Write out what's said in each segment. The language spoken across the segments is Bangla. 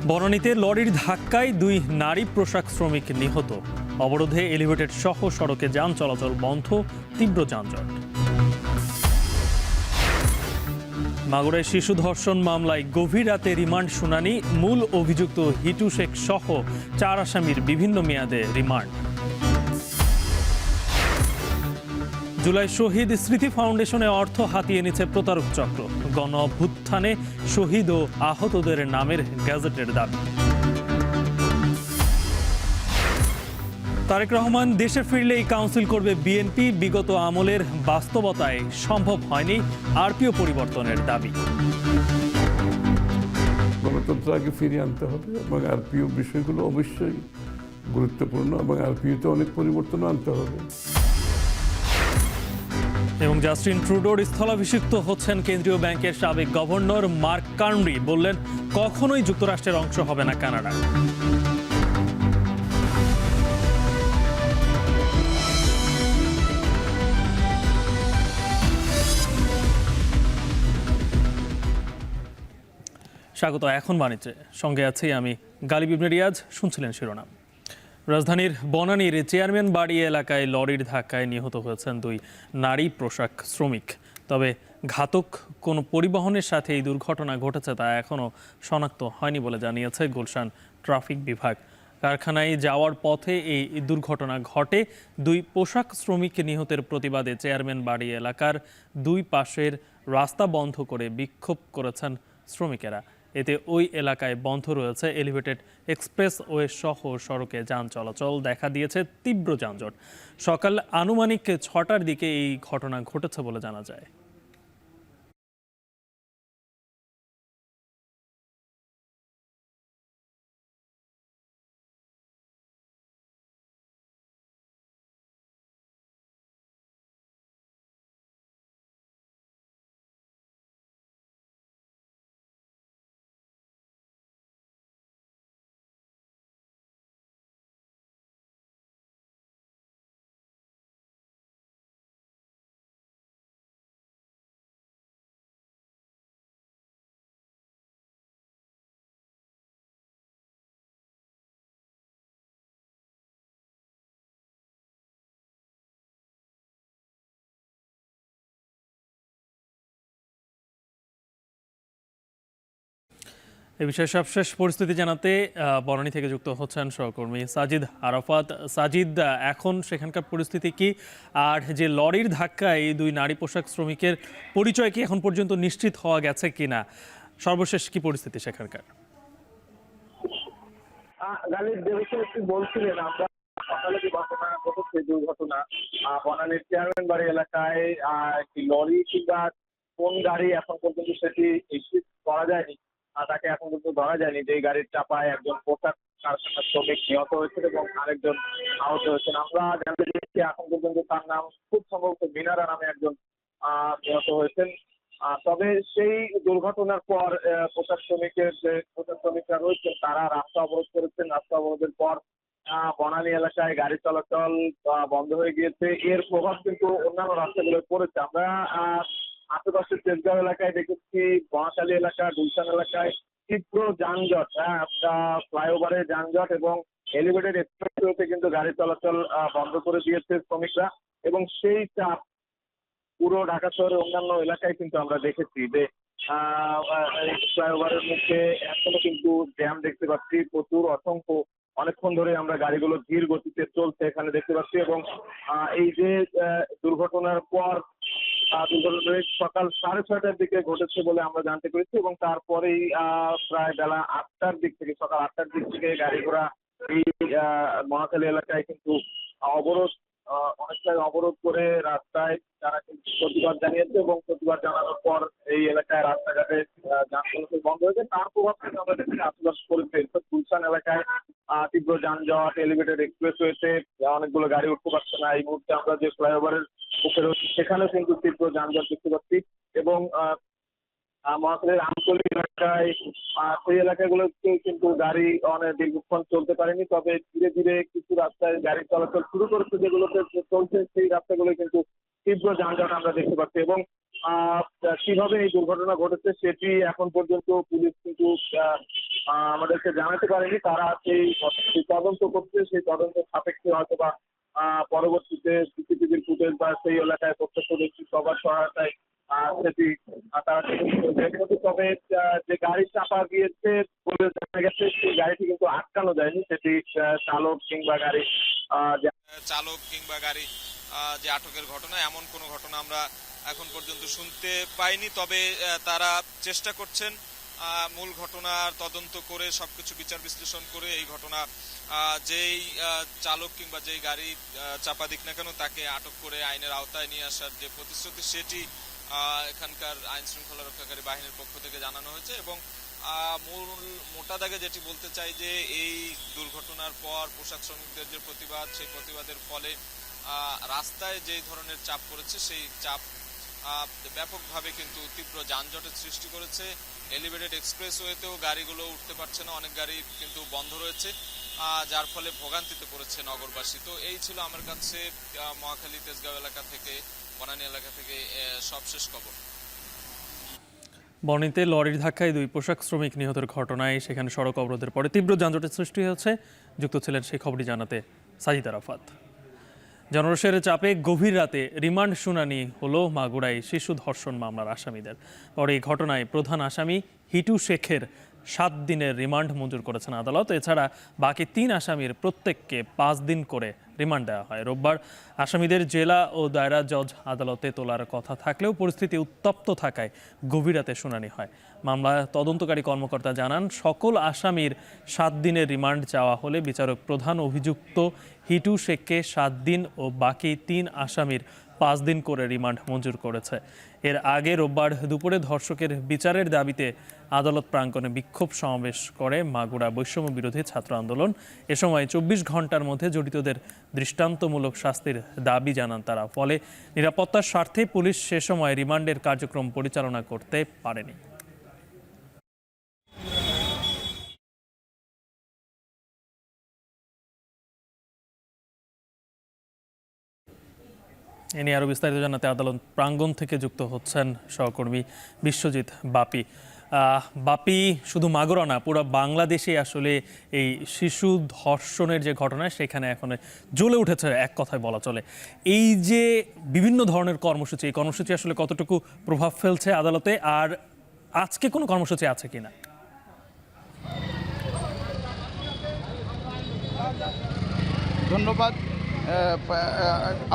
বনানীতে লরির ধাক্কায় 2 নারী পোশাক শ্রমিক নিহত। অবরোধে এলিভেটেড সহ সড়কে যান চলাচল বন্ধ, তীব্র যানজট। মাগুরায় শিশু ধর্ষণ মামলায় গভীর রাতে রিমান্ড শুনানি, মূল অভিযুক্ত হিটু শেখ সহ 4 আসামির বিভিন্ন মেয়াদে রিমান্ড। জুলাই শহীদ স্মৃতি ফাউন্ডেশনে অর্থ হাতিয়ে নিচ্ছে প্রতারক চক্র। গণ অভ্যুত্থানে শহীদ ও আহতদের নামের গ্যাজেটের দাবি। তারেক রহমান দেশে ফিরলেই কাউন্সিল করবে বিএনপি, বিগত আমলের বাস্তবতায় সম্ভব হয়নি আরপিও পরিবর্তনের দাবি। গণতন্ত্র আগে ফিরিয়ে আনতে হবে এবং আরপিও বিষয়গুলো অবশ্যই গুরুত্বপূর্ণ এবং আরপিওতে অনেক পরিবর্তন আনতে হবে। এবং জাস্টিন ট্রুডোর স্থলাভিষিক্ত হচ্ছেন কেন্দ্রীয় ব্যাংকের সাবেক গভর্নর মার্ক কার্নবি। বললেন, কখনোই যুক্তরাষ্ট্রের অংশ হবে না কানাডা। স্বাগত। এখন বাণিজ্যে সঙ্গে আছি আমি গালিব ইবনে রিয়াজ। শুনছিলেন শিরোনাম। রাজধানীর বনানীর চেয়ারম্যান বাড়ি এলাকায় লরির ধাক্কায় নিহত হয়েছেন 2 নারী পোশাক শ্রমিক। তবে ঘাতক কোন পরিবহনের সাথে এই দুর্ঘটনা ঘটেছে তা এখনও শনাক্ত হয়নি বলে জানিয়েছে গুলশান ট্রাফিক বিভাগ। কারখানায় যাওয়ার পথে এই দুর্ঘটনা ঘটে। 2 পোশাক শ্রমিক নিহতের প্রতিবাদে চেয়ারম্যান বাড়ি এলাকার 2 পাশের রাস্তা বন্ধ করে বিক্ষোভ করেছেন শ্রমিকেরা। এতে ওই এলাকায় বন্ধ রয়েছে এলিভেটেড এক্সপ্রেসওয়ে সহ সড়কে যান চলাচল, দেখা দিয়েছে তীব্র যানজট। সকাল আনুমানিক 6টার দিকে এই ঘটনা ঘটেছে বলে জানা যায়। এ বিষয়ে সবশেষ পরিস্থিতি জানাতে বনানী থেকে যুক্ত হচ্ছেন সহকর্মী সাজিদ আরাফাত। সাজিদ, এখন সেখানকার পরিস্থিতি কি? আর যে লরির ধাক্কায় এই 2 নারী পোশাক শ্রমিকের পরিচয় কি এখন পর্যন্ত নিশ্চিত হওয়া গেছে কিনা? সর্বশেষ কি পরিস্থিতি সেখানকার? বলছিলেন, আমরা সকালে যে ঘটনা ঘটেছে, দুর্ঘটনা বনানীর চেয়ারম্যান বাড়ি এলাকায় একটি লরি কিংবা কোন গাড়ি এখন পর্যন্ত সেটি নিশ্চিত করা যায়নি। তাকে এখন পর্যন্ত ধরা যায়নি যে গাড়ির চাপায় একজন পোশাক কারখানার শ্রমিক নিহত হয়েছেন এবং আরেকজন আহত হয়েছেন। আমরা জানতে পেরেছি এখন পর্যন্ত তার নাম খুব সম্ভবত মিনারা নামে একজন নিহত হয়েছেন। তবে সেই দুর্ঘটনার পর পোশাক শ্রমিকরা রয়েছেন তারা রাস্তা অবরোধ করেছেন। রাস্তা অবরোধের পর বনানী এলাকায় গাড়ি চলাচল বন্ধ হয়ে গিয়েছে। এর প্রভাব কিন্তু অন্যান্য রাস্তাগুলোয় পড়েছে। আমরা আশেপাশের তেজগাঁও এলাকায় দেখেছি, বনাখালী এলাকা, গুলশান এলাকায় তীব্র যানজট, ফ্লাইওভারে যানজট এবং এলিভেটেড এক্সপ্রেসওয়েতে কিন্তু গাড়ি চলাচল বন্ধ করে দিয়েছে শ্রমিকরা। এবং সেই চাপ পুরো ঢাকা শহরের অন্যান্য এলাকায় কিন্তু আমরা দেখেছি যে ফ্লাইওভারের মুখে এখনো কিন্তু জ্যাম দেখতে পাচ্ছি, প্রচুর অসংখ্য অনেকক্ষণ ধরে আমরা গাড়িগুলো ধীর গতিতে চলছে এখানে দেখতে পাচ্ছি। এবং এই যে দুর্ঘটনার পর দুর্ঘটনাটি সকাল 6:30টার দিকে ঘটেছে বলে আমরা জানতে পেরেছি এবং তারপরেই প্রায় বেলা 8টার দিক থেকে, সকাল 8টার দিক থেকে গাড়ি ঘোড়া এই মহাখালী এলাকায় কিন্তু অবরোধ অনেকটাই অবরোধ করে রাস্তায় তারা কিন্তু প্রতিবাদ জানিয়েছে এবং প্রতিবাদ জানানোর পর এই এলাকায় রাস্তাঘাটে যান চলাচল বন্ধ হয়েছে। তার প্রভাব কিন্তু আমরা দেখছি আশেপাশে করেছে গুলশান এলাকায় তীব্র যানজট, এলিভেটেড এক্সপ্রেসওয়েতে অনেকগুলো গাড়ি উঠতে পারছে না। এই মুহূর্তে আমরা যে ফ্লাইওভারের মুখে রয়েছি সেখানেও কিন্তু তীব্র যানজট দেখতে পাচ্ছি এবং মহাখালীর আমতলী এলাকায় সেই এলাকাগুলোতে কিন্তু গাড়ি অনেক দীর্ঘক্ষণ চলতে পারেনি। তবে ধীরে ধীরে কিছু রাস্তায় গাড়ি চলাচল শুরু করেছে, যেগুলোতে চলছে সেই রাস্তাগুলো কিন্তু তীব্র যানজট আমরা দেখতে পাচ্ছি। এবং কিভাবে এই দুর্ঘটনা ঘটেছে সেটি এখন পর্যন্ত পুলিশ কিন্তু আমাদেরকে জানাতে পারেনি। তারা সেই তদন্ত করছে, সেই তদন্ত সাপেক্ষে হয়তো বা পরবর্তীতে সিসিটিভির ফুটেজ বা সেই এলাকায় প্রত্যক্ষদর্শী সবার সহায়তায় সেটি তারা বের করবে। তবে যে গাড়ি চাপা গিয়েছে বলে জানা গেছে, সেই গাড়িটি কিন্তু আটকানো যায়নি। সেটি চালক কিংবা গাড়ি যে আটকের ঘটনা, এমন কোনো ঘটনা আমরা এখন পর্যন্ত শুনতে পাইনি। তবে তারা চেষ্টা করছেন মূল ঘটনার তদন্ত করে সবকিছু বিচার বিশ্লেষণ করে এই ঘটনা যেই চালক কিংবা যেই গাড়ি চাপা দিক না কেন তাকে আটক করে আইনের আওতায় নিয়ে আসার যে প্রতিশ্রুতি সেটি এখানকার আইন শৃঙ্খলা রক্ষাকারী বাহিনীর পক্ষ থেকে জানানো হয়েছে। এবং মূল মোটা দাগে যেটি বলতে চাই যে এই দুর্ঘটনার পর পোশাক শ্রমিকদের যে প্রতিবাদ, সেই প্রতিবাদের ফলে রাস্তায় যে ধরনের চাপ পড়েছে সেই চাপ ব্যাপকভাবে কিন্তু তীব্র যানজটের সৃষ্টি করেছে। এলিভেটেড এক্সপ্রেসওয়েতেও গাড়িগুলো উঠতে পারছে না, অনেক গাড়ি কিন্তু বন্ধ রয়েছে, যার ফলে ভোগান্তিতে পড়েছে নগরবাসী। তো এই ছিল আমার কাছে মহাখালী তেজগাঁও এলাকা থেকে, বনানী এলাকা থেকে সবশেষ খবর। বনানীতে লরির ধাক্কায় 2 পোশাক শ্রমিক নিহতের ঘটনায় সেখানে সড়ক অবরোধের পরে তীব্র যানজটের সৃষ্টি হয়েছে। যুক্ত ছিলেন সেই খবরটি জানাতে সাজিদ আরাফাত। জনরোষের চাপে গভীর রাতে রিমান্ড শুনানি হলো মাগুরায় শিশু ধর্ষণ মামলার আসামিদের। পরে এই ঘটনায় প্রধান আসামি হিটু শেখের 7 দিনের রিমান্ড মঞ্জুর করেছেন আদালত। এছাড়া বাকি 3 আসামির প্রত্যেককে 5 দিন করে রিমান্ড দেওয়া হয়। রোববার আসামিদের জেলা ও দায়রা জজ আদালতে তোলার কথা থাকলেও পরিস্থিতি উত্তপ্ত থাকায় গভীর রাতে শুনানি হয়। মামলা তদন্তকারী কর্মকর্তা জানান, সকল আসামির 7 দিনের রিমান্ড চাওয়া হলে বিচারক প্রধান অভিযুক্ত হিটু শেখকে 7 দিন ও বাকি 3 আসামির 5 দিন করে রিমান্ড মঞ্জুর করেছে। এর আগে রোববার দুপুরে ধর্ষকের বিচারের দাবিতে আদালত প্রাঙ্গণে বিক্ষোভ সমাবেশ করে মাগুরা বৈষম্য বিরোধী ছাত্র আন্দোলন। এ সময় 24 ঘন্টার মধ্যে জড়িতদের দৃষ্টান্তমূলক শাস্তির দাবি জানান তারা। ফলে নিরাপত্তার স্বার্থে পুলিশ সে সময় রিমান্ডের কার্যক্রম পরিচালনা করতে পারেনি। এ নিয়ে আরও বিস্তারিত জানাতে আদালত প্রাঙ্গণ থেকে যুক্ত হচ্ছেন সহকর্মী বিশ্বজিৎ বাপি। বাপি, শুধু মাগুরা না, পুরো বাংলাদেশে আসলে এই শিশু ধর্ষণের যে ঘটনা সেখানে এখন জ্বলে উঠেছে এক কথায় বলা চলে। এই যে বিভিন্ন ধরনের কর্মসূচি, এই কর্মসূচি আসলে কতটুকু প্রভাব ফেলছে আদালতে, আর আজকে কোনো কর্মসূচি আছে কিনা? ধন্যবাদ।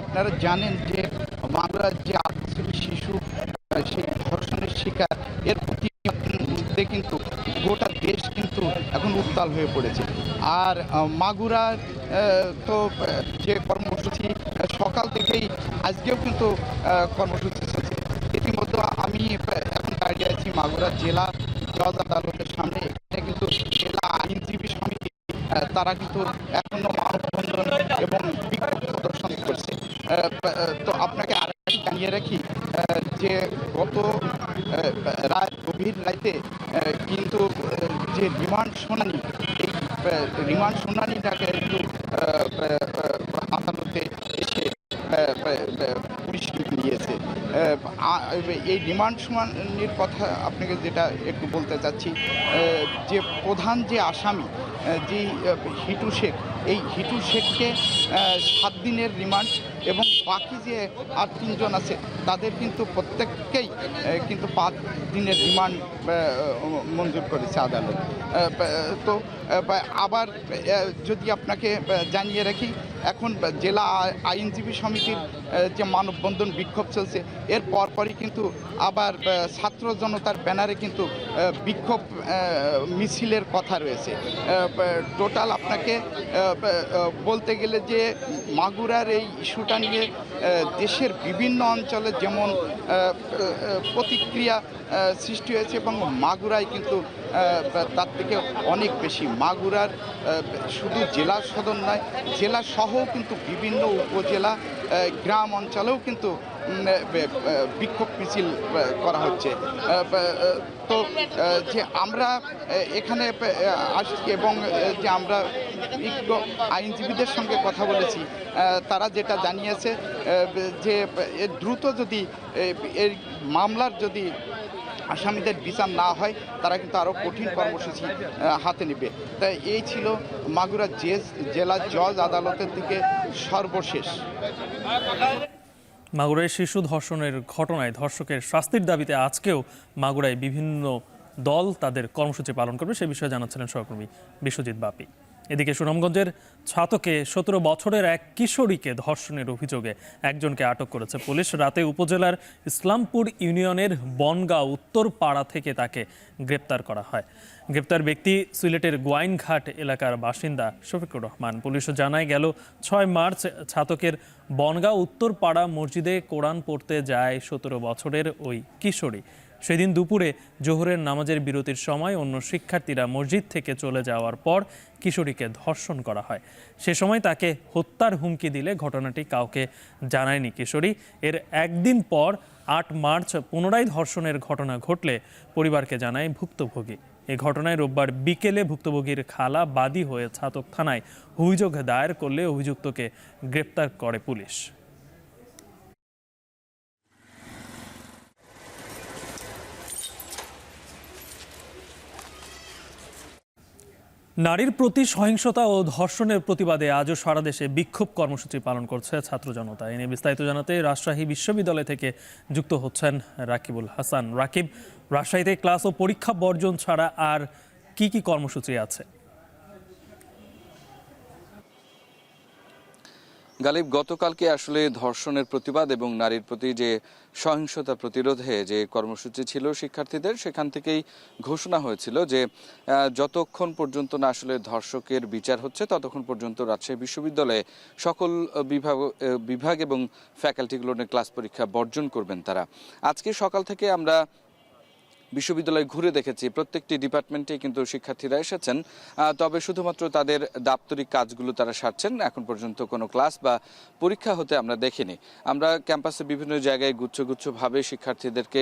আপনারা জানেন যে মাগুরার যে আদিবাসী শিশু সেই ধর্ষণের শিকার, এর প্রতিবাদে কিন্তু গোটা দেশ কিন্তু এখন উত্তাল হয়ে পড়েছে। আর মাগুরার তো যে কর্মসূচি সকাল থেকেই আজকেও কিন্তু কর্মসূচি চলছে। ইতিমধ্যে আমি এখন দাঁড়িয়ে আছি মাগুরা জেলা জজ আদালতের সামনে। এখানে কিন্তু জেলা আইনজীবী সমিতি তারা কিন্তু এখনো মানববন্ধন এবং বিক্ষোভ প্রদর্শন করছে। তো আপনাকে আরেকটি জানিয়ে রাখি যে গত গভীর রাতে কিন্তু যে রিমান্ড শুনানি, এই রিমান্ড শুনানিটাকে একটু আদালতে এসে পুলিশ নিয়েছে। এই রিমান্ড শুনানির কথা আপনাকে যেটা একটু বলতে চাচ্ছি, যে প্রধান যে আসামি যে হিটু শেখ, এই হিটু শেখকে 7 দিনের রিমান্ড এবং বাকি যে আর 3 জন আছে তাদের কিন্তু প্রত্যেককেই কিন্তু 5 দিনের রিমান্ড মঞ্জুর করেছে আদালত। তো আবার যদি আপনাকে জানিয়ে রাখি, এখন জেলা আইনজীবী সমিতির যে মানববন্ধন বিক্ষোভ চলছে, এর পরপরই কিন্তু আবার ছাত্র জনতার ব্যানারে কিন্তু বিক্ষোভ মিছিলের কথা রয়েছে। টোটাল আপনাকে বলতে গেলে যে মাগুরার এই ইস্যুটা নিয়ে দেশের বিভিন্ন অঞ্চলে যেমন প্রতিক্রিয়া সৃষ্টি হয়েছে এবং মাগুরায় কিন্তু তার থেকে অনেক বেশি। মাগুরার শুধু জেলা সদর নয়, জেলা সহ কিন্তু বিভিন্ন উপজেলা গ্রাম অঞ্চলেও কিন্তু বিক্ষোভ মিছিল করা হচ্ছে। তো যে আমরা এখানে আসছি এবং যে আমরা একটু আইনজীবীদের সঙ্গে কথা বলেছি, তারা যেটা জানিয়েছে যে দ্রুত যদি এই মামলার যদি আসামিদের বিচার না হয় তারা কিন্তু আরও কঠিন কর্মসূচি হাতে নেবে। তাই এই ছিল মাগুরা জেলা জজ আদালতের থেকে সর্বশেষ। মাগুরায় শিশু ধর্ষণের ঘটনায় ধর্ষকের শাস্তির দাবিতে আজকেও মাগুরায় বিভিন্ন দল তাদের কর্মসূচি পালন করবে, সে বিষয়ে জানাচ্ছিলেন সহকর্মী বিশ্বজিৎ বাপি। এদিকে সুনামগঞ্জের ছাতকে 17 বছরের এক কিশোরীকে ধর্ষণের অভিযোগে একজনকে আটক করেছে পুলিশ। রাতে উপজেলার ইসলামপুর ইউনিয়নের বনগাঁও উত্তর পাড়া থেকে তাকে গ্রেপ্তার করা হয়। গ্রেপ্তার ব্যক্তি সিলেটের গোয়াইনঘাট এলাকার বাসিন্দা শফিকুর রহমান। পুলিশ জানায় গেল 6 মার্চ ছাতকের বনগাঁও উত্তর পাড়া মসজিদে কোরআন পড়তে যায় 17 বছরের ওই কিশোরী। সেদিন দুপুরে জোহরের নামাজের বিরতির সময় অন্য শিক্ষার্থীরা মসজিদ থেকে চলে যাওয়ার পর কিশোরীকে ধর্ষণ করা হয়। সে সময় তাকে হত্যার হুমকি দিলে ঘটনাটি কাউকে জানায়নি কিশোরী। এর একদিন পর 8 মার্চ পুনরায় ধর্ষণের ঘটনা ঘটলে পরিবারকে জানায় ভুক্তভোগী। এই ঘটনায় রোববার বিকেলে ভুক্তভোগীর খালা বাদী হয়ে ছাতক থানায় অভিযোগ দায়ের করলে অভিযুক্তকে গ্রেপ্তার করে পুলিশ। নারীর প্রতি সহিংসতা ও ধর্ষণের প্রতিবাদে আজও সারা দেশে বিক্ষোভ কর্মসূচি পালন করছে ছাত্র জনতা। এ নিয়ে বিস্তারিত জানাতে রাজশাহী বিশ্ববিদ্যালয় থেকে যুক্ত হচ্ছেন রাকিবুল হাসান। রাকিব, রাজশাহীতে ক্লাস ও পরীক্ষা বর্জন ছাড়া আর কি কি কর্মসূচি আছে? গালিব, গতকালকে আসলে ধর্ষণের প্রতিবাদ এবং নারীর প্রতি যে সহিংসতা প্রতিরোধে যে কর্মসূচি ছিল শিক্ষার্থীদের, সেখান থেকেই ঘোষণা হয়েছিল যে যতক্ষণ পর্যন্ত না আসলে ধর্ষকের বিচার হচ্ছে ততক্ষণ পর্যন্ত রাজশাহী বিশ্ববিদ্যালয়ে সকল বিভাগ এবং ফ্যাকাল্টিগুলোর ক্লাস পরীক্ষা বর্জন করবেন তারা। আজকে সকাল থেকে আমরা বিশ্ববিদ্যালয়ে ঘুরে দেখেছি প্রত্যেকটি ডিপার্টমেন্টে কিন্তু শিক্ষার্থীরা এসেছেন, তবে শুধুমাত্র তাদের দাপ্তরিক কাজগুলো তারা সারছেন। এখন পর্যন্ত কোনো ক্লাস বা পরীক্ষা হতে আমরা দেখিনি। আমরা ক্যাম্পাসে বিভিন্ন জায়গায় গুচ্ছভাবে শিক্ষার্থীদেরকে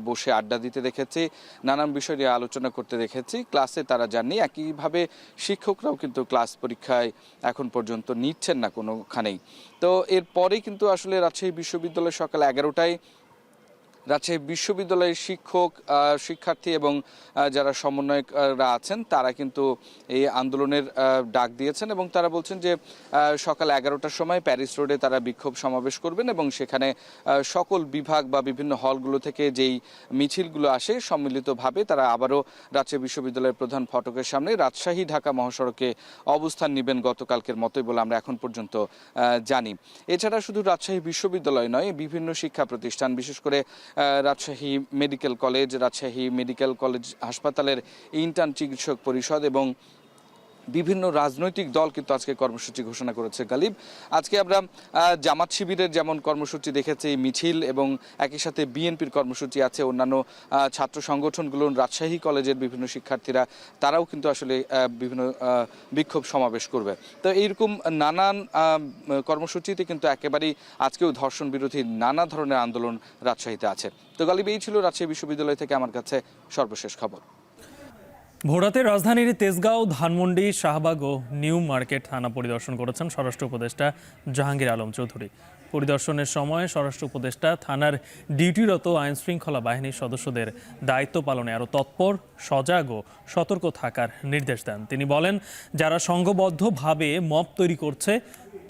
বসে আড্ডা দিতে দেখেছি, নানান বিষয় নিয়ে আলোচনা করতে দেখেছি। ক্লাসে তারা যাননি, একইভাবে শিক্ষকরাও কিন্তু ক্লাস পরীক্ষায় এখন পর্যন্ত নিচ্ছেন না কোনোখানেই। তো এরপরে কিন্তু আসলে রাজশাহী বিশ্ববিদ্যালয় সকাল 11টায় রাজশাহী বিশ্ববিদ্যালয়ের শিক্ষক, শিক্ষার্থী এবং যারা সমন্বয়করা আছেন তারা কিন্তু এই আন্দোলনের ডাক দিয়েছেন এবং তারা বলছেন যে সকাল 11টার সময় প্যারিস রোডে তারা বিক্ষোভ সমাবেশ করবেন এবং সেখানে সকল বিভাগ বা বিভিন্ন হলগুলো থেকে যেই মিছিলগুলো আসে সম্মিলিতভাবে তারা আবারও রাজশাহী বিশ্ববিদ্যালয়ের প্রধান ফটকের সামনে রাজশাহী ঢাকা মহাসড়কে অবস্থান নেবেন গতকালকের মতোই বলে আমরা এখন পর্যন্ত জানি। এছাড়া শুধু রাজশাহী বিশ্ববিদ্যালয় নয়, বিভিন্ন শিক্ষা প্রতিষ্ঠান, বিশেষ করে Rajshahi medical college, Rajshahi medical college হাসপাতালের ইন্টার্ন চিকিৎসক পরিষদ এবং বিভিন্ন রাজনৈতিক দল কিন্তু আজকে কর্মসূচি ঘোষণা করেছে। গালিব, আজকে আমরা জামাত শিবিরের যেমন কর্মসূচি দেখেছি, মিছিল এবং একই সাথে বিএনপির কর্মসূচি আছে, অন্যান্য ছাত্র সংগঠনগুলো, রাজশাহী কলেজের বিভিন্ন শিক্ষার্থীরা তারাও কিন্তু আসলে বিভিন্ন বিক্ষোভ সমাবেশ করবে। তো এইরকম নানান কর্মসূচিতে কিন্তু একেবারেই আজকেও ধর্ষণ বিরোধী নানা ধরনের আন্দোলন রাজশাহীতে আছে। তো গালিব, এই ছিল রাজশাহী বিশ্ববিদ্যালয় থেকে আমার কাছে সর্বশেষ খবর। ভোরাতে রাজধানীর তেজগাঁও, ধানমন্ডি, শাহবাগ ও নিউ মার্কেট থানা পরিদর্শন করেছেন স্বরাষ্ট্র উপদেষ্টা জাহাঙ্গীর আলম চৌধুরী। পরিদর্শনের সময় স্বরাষ্ট্র উপদেষ্টা থানার ডিউটিরত আইন শৃঙ্খলা বাহিনীর সদস্যদের দায়িত্ব পালনে আরও তৎপর, সজাগ ও সতর্ক থাকার নির্দেশ দেন। তিনি বলেন, যারা সংঘবদ্ধভাবে মব তৈরি করছে,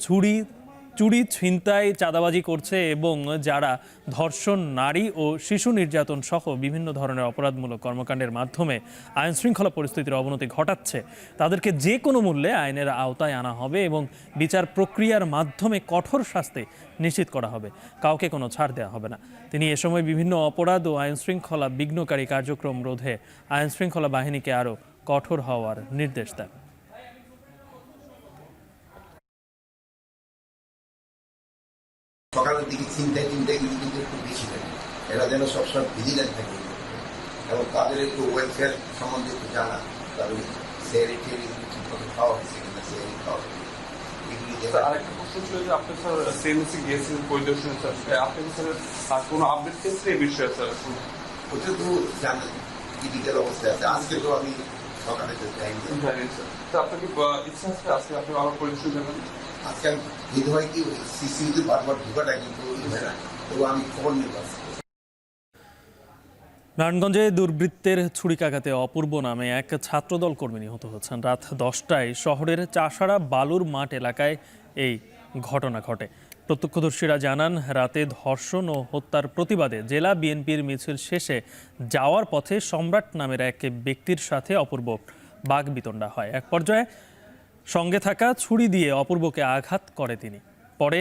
চুরি, ছিনতাই, চাঁদাবাজি করছে এবং যারা ধর্ষণ, নারী ও শিশু নির্যাতন সহ বিভিন্ন ধরনের অপরাধমূলক কর্মকাণ্ডের মাধ্যমে আইন শৃঙ্খলা পরিস্থিতির অবনতি ঘটাচ্ছে, তাদেরকে যে কোনো মূল্যে আইনের আওতায় আনা হবে এবং বিচার প্রক্রিয়ার মাধ্যমে কঠোর শাস্তি নিশ্চিত করা হবে। কাউকে কোনো ছাড় দেওয়া হবে না। তিনি এ সময় বিভিন্ন অপরাধ ও আইন শৃঙ্খলা বিঘ্নকারী কার্যক্রম রোধে আইন শৃঙ্খলা বাহিনীকে আরও কঠোর হওয়ার নির্দেশ দেন। সকালের দিকে চিন্তায় কিন্তু একটু বেশি থাকে, এরা যেন সবসময় ভিজিলেন্ট থাকে এবং তাদের একটু ওয়েলফেয়ার সম্বন্ধে একটু জানা, তাদের সেরিটেরি ঠিকমতো খাওয়া হয়েছে কিনা, সেরি খাওয়া আরেকটা প্রশ্ন ছিল যে আপনি স্যার সিএনসি গিয়েছেন পরিদর্শনে, স্যার আপনি স্যার কোনো আপডেট পেয়েছেন এই বিষয়ে? স্যার ওটা তো জানেন ক্রিটিক্যাল অবস্থায় আছে। আজকে তো আমি সকালে তো টাইম জানেন স্যার। তো আপনার কি ইচ্ছা আছে আজকে আপনি আমার পরিদর্শন যাবেন? আজকে আমি ভিড় হয় কি সিসিউতে বারবার ঢোকাটা কিন্তু হয় না, তবু আমি খবর নিয়ে পাচ্ছি। নারায়ণগঞ্জে দুর্বৃত্তের ছুরিকাঘাতে অপূর্ব নামে এক ছাত্রদল কর্মী নিহত হয়েছেন। রাত 10টায় শহরের চাষাড়া বালুর মাঠ এলাকায় এই ঘটনা ঘটে। প্রত্যক্ষদর্শীরা জানান, রাতে ধর্ষণ ও হত্যার প্রতিবাদে জেলা বিএনপির মিছিল শেষে যাওয়ার পথে সম্রাট নামের এক ব্যক্তির সাথে অপূর্ব বাগবিতণ্ডা হয়। এক পর্যায়ে সঙ্গে থাকা ছুরি দিয়ে অপূর্বকে আঘাত করে তিনি। পরে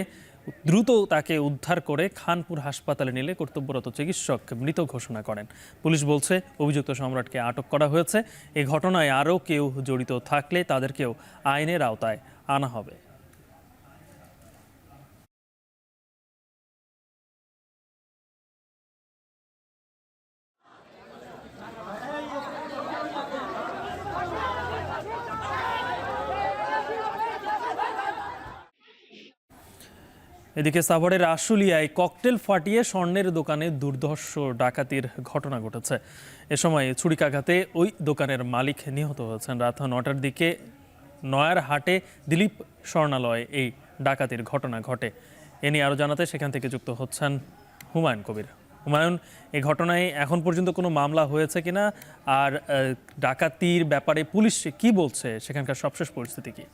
দ্রুত তাকে উদ্ধার করে খানপুর হাসপাতালে নিলে কর্তব্যরত চিকিৎসক মৃত ঘোষণা করেন। পুলিশ বলছে, অভিযুক্ত সম্রাটকে আটক করা হয়েছে। এই ঘটনায় আরও কেউ জড়িত থাকলে তাদেরকেও আইনের আওতায় আনা হবে। এদিকে সাভারের আশুলিয়ায় ককটেল ফাটিয়ে স্বর্ণের দোকানে দুর্ধর্ষ ডাকাতির ঘটনা ঘটেছে। এ সময় ছুরিকাঘাতে ওই দোকানের মালিক নিহত হয়েছেন। রাত 9টার দিকে নয়ারহাটে দিলীপ স্বর্ণালয়ে এই ডাকাতির ঘটনা ঘটে। এ নিয়ে আরও জানাতে সেখান থেকে যুক্ত হচ্ছেন হুমায়ুন কবির। হুমায়ুন, এই ঘটনায় এখন পর্যন্ত কোনো মামলা হয়েছে কিনা, আর ডাকাতির ব্যাপারে পুলিশ কি বলছে, সেখানকার সবশেষ পরিস্থিতি কি?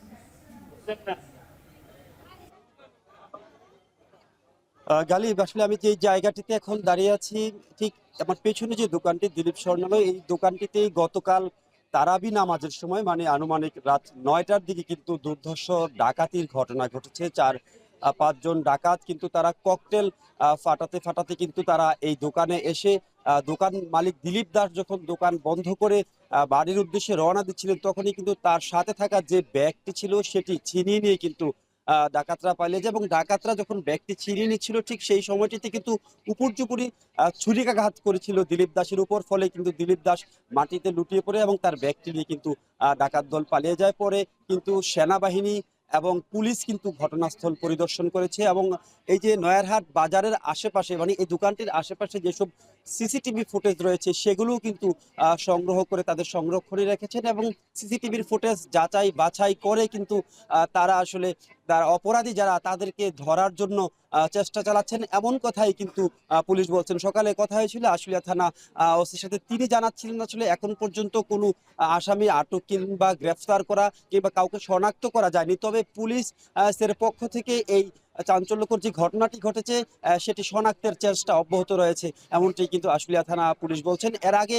গালিব, আসলে আমি যে জায়গাটিতে এখন দাঁড়িয়ে আছি, ঠিক আমার পেছনে যে দোকানটি দিলীপ স্বর্ণালয়, এই দোকানটিতেই গতকাল তারাবি নামাজের সময় মানে আনুমানিক রাত 9টার দিকে কিন্তু দুর্ধর্ষ ডাকাতির ঘটনা ঘটেছে। 4-5 জন ডাকাত কিন্তু তারা ককটেল ফাটাতে ফাটাতে কিন্তু তারা এই দোকানে এসে দোকান মালিক দিলীপ দাস যখন দোকান বন্ধ করে বাড়ির উদ্দেশ্যে রওনা দিচ্ছিলেন, তখনই কিন্তু তার সাথে থাকা যে ব্যাগটি ছিল সেটি ছিনিয়ে নিয়ে কিন্তু ডাকাতরা পালিয়ে যায়। এবং ডাকাতরা যখন ব্যাগটি ছিনিয়ে নিচ্ছিল, ঠিক সেই সময়টিতে কিন্তু উপর্যুপরি ছুরিকাঘাত করেছিল দিলীপ দাসের উপর। ফলে কিন্তু দিলীপ দাস মাটিতে লুটিয়ে পড়ে এবং তার ব্যাগটি নিয়ে কিন্তু ডাকাত দল পালিয়ে যায়। পরে কিন্তু সেনাবাহিনী এবং পুলিশ কিন্তু ঘটনাস্থল পরিদর্শন করেছে এবং এই যে নয়ারহাট বাজারের আশেপাশে মানে এই দোকানটির আশেপাশে যেসব সিসিটিভি ফুটেজ রয়েছে সেগুলোও কিন্তু সংগ্রহ করে তাদের সংরক্ষণে রেখেছেন এবং সিসিটিভির ফুটেজ যাচাই বাছাই করে কিন্তু তারা আসলে তার অপরাধী যারা তাদেরকে ধরার জন্য চেষ্টা চালাচ্ছেন, এমন কথাই কিন্তু পুলিশ বলছেন। সকালে কথা হয়েছিল আশুলিয়া থানা ওসির সাথে, তিনি জানাচ্ছিলেন আসলে এখন পর্যন্ত কোনো আসামি আটক কিংবা গ্রেফতার করা কিংবা কাউকে শনাক্ত করা যায়নি। তবে পুলিশ এর পক্ষ থেকে এই চাঞ্চল্যকর যে ঘটনাটি ঘটেছে সেটি শনাক্তের চেষ্টা অব্যাহত রয়েছে, এমনটি কিন্তু আশুলিয়া থানা পুলিশ বলছেন। এর আগে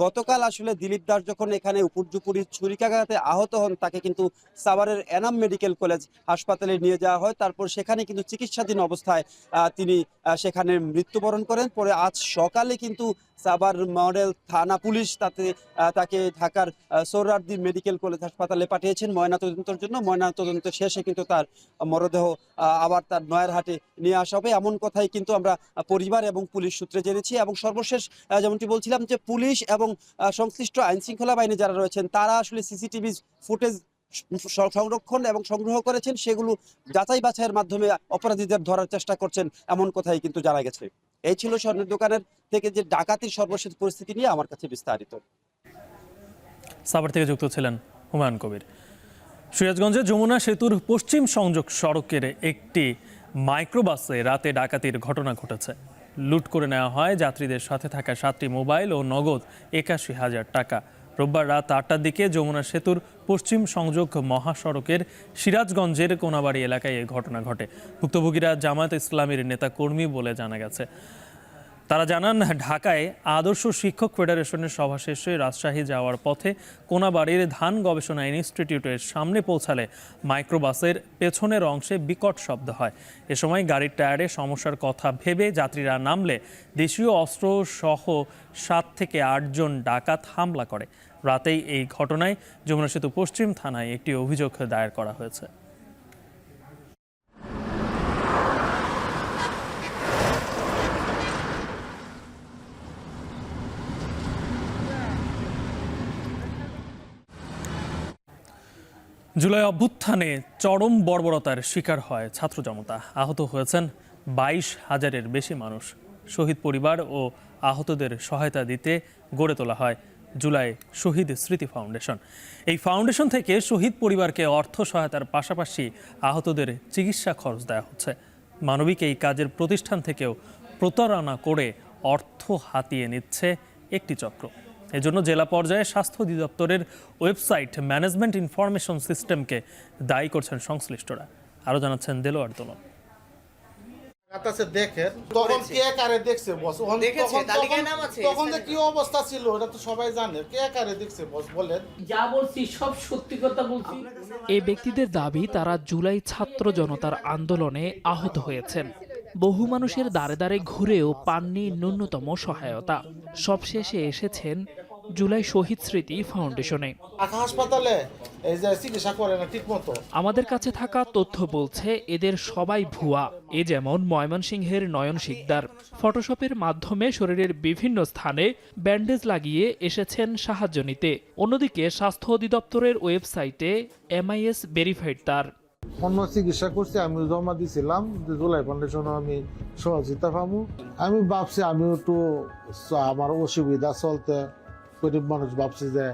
গতকাল আসলে দিলীপ দাস যখন এখানে উপর্যুপরি ছুরিকাঘাতে আহত হন, তাকে কিন্তু সাভারের এনাম মেডিকেল কলেজ হাসপাতালে নিয়ে যাওয়া হয়। তারপর সেখানে কিন্তু চিকিৎসাধীন অবস্থায় তিনি সেখানে মৃত্যুবরণ করেন। পরে আজ সকালে কিন্তু সাভার মডেল থানা পুলিশ তাকে ঢাকার সোহরাওয়ার্দী মেডিকেল কলেজ হাসপাতালে পাঠিয়েছেন ময়নাতদন্তের জন্য। ময়নাতদন্ত শেষে কিন্তু তার মরদেহ আবার তার নয়ারহাটে নিয়ে আসা হবে, এমন কথাই কিন্তু আমরা পরিবার এবং পুলিশ সূত্রে জেনেছি। এবং সর্বশেষ যেমনটি বলছিলাম যে পুলিশ এবং সংশ্লিষ্ট আইনশৃঙ্খলা বাহিনী যারা রয়েছেন তারা আসলে সিসিটিভি ফুটেজ সংরক্ষণ এবং সংগ্রহ করেছেন, সেগুলো যাচাই বাছাইয়ের মাধ্যমে অপরাধীদের ধরার চেষ্টা করছেন, এমন কথাই কিন্তু জানা গেছে। এই ছিল স্বর্ণের দোকানের থেকে যে ডাকাতির সর্বশেষ পরিস্থিতি নিয়ে আমার কাছে বিস্তারিত। সাভার থেকে যুক্ত ছিলেন হুমায়ুন কবির। সিরাজগঞ্জে যমুনা সেতুর পশ্চিম সংযোগ সড়কের একটি মাইক্রোবাসে রাতে ডাকাতির ঘটনা ঘটেছে। লুট করে নেওয়া হয় যাত্রীদের সাথে থাকা 7টি মোবাইল ও নগদ 81,000 টাকা। রোববার রাত 8টার দিকে যমুনা সেতুর পশ্চিম সংযোগ মহাসড়কের সিরাজগঞ্জের কোনাবাড়ি এলাকায় এই ঘটনা ঘটে। ভুক্তভোগীরা জামায়াত ইসলামীর নেতা কর্মী বলে জানা গেছে। তারা জানান, ঢাকায় আদর্শ শিক্ষক ফেডারেশনের সভা শেষে রাজশাহী যাওয়ার পথে কোনাবাড়ির ধান গবেষণা ইনস্টিটিউটের সামনে পৌঁছালে মাইক্রোবাসের পেছনের অংশে বিকট শব্দ হয়। এ সময় গাড়ির টায়ারে সমস্যার কথা ভেবে যাত্রীরা নামলে দেশীয় অস্ত্র সহ 7 থেকে 8 জন ডাকাত হামলা করে। রাতেই এই ঘটনায় যমুনা সেতু পশ্চিম থানায় একটি অভিযোগ দায়ের করা হয়েছে। জুলাই অভ্যুত্থানে চরম বর্বরতার শিকার হয় ছাত্র জনতা। আহত হয়েছেন 22,000-এর বেশি মানুষ। শহীদ পরিবার ও আহতদের সহায়তা দিতে গড়ে তোলা হয় জুলাই শহীদ স্মৃতি ফাউন্ডেশন। এই ফাউন্ডেশন থেকে শহীদ পরিবারকে অর্থ সহায়তার পাশাপাশি আহতদের চিকিৎসা খরচ দেওয়া হচ্ছে। মানবিক এই কাজের প্রতিষ্ঠান থেকেও প্রতারণা করে অর্থ হাতিয়ে নিচ্ছে একটি চক্র। এজন্য জেলা পর্যায়ে স্বাস্থ্য অধিদপ্তরের ওয়েবসাইট ম্যানেজমেন্ট ইনফরমেশন সিস্টেমকে দায়ী করছেন সংশ্লিষ্টরা। আরও জানাচ্ছেন দেলোয়ার দোলন। তখন কে কারে দেখছে বস, তখন যে কি অবস্থা ছিল এটা তো সবাই জানে। কে কারে দেখছে বস বলেন? যা বলছি সব সত্যি কথা বলছি। এই ব্যক্তিদের দাবি তারা জুলাই ছাত্র জনতার আন্দোলনে আহত হয়েছেন। বহু মানুষের দ্বারে দ্বারে ঘুরেও পাননি ন্যূনতম সহায়তা। সবশেষে এসেছেন জুলাই শহীদ স্মৃতি ফাউন্ডেশনে। হাসপাতালে এই যে চিকিৎসা করে না ঠিক মতো। আমাদের কাছে থাকা তথ্য বলছে এদের সবাই ভুয়া। এ যেমন ময়মনসিংহের নয়ন শিকদার ফটোশপের মাধ্যমে শরীরের বিভিন্ন স্থানে ব্যান্ডেজ লাগিয়ে এসেছেন সাহায্য নিতে। অন্যদিকে স্বাস্থ্য অধিদপ্তরের ওয়েবসাইটে MIS ভেরিফাইড তার। অন্য চিকিৎসা করছি, আমি জমা দিছিলাম যে জুলাই ফাউন্ডেশনে আমি সহযোগিতা পাবো। আমি ভাবছি আমি একটু আমার অসুবিধা চলতে গরিব মানুষ ভাবছি যে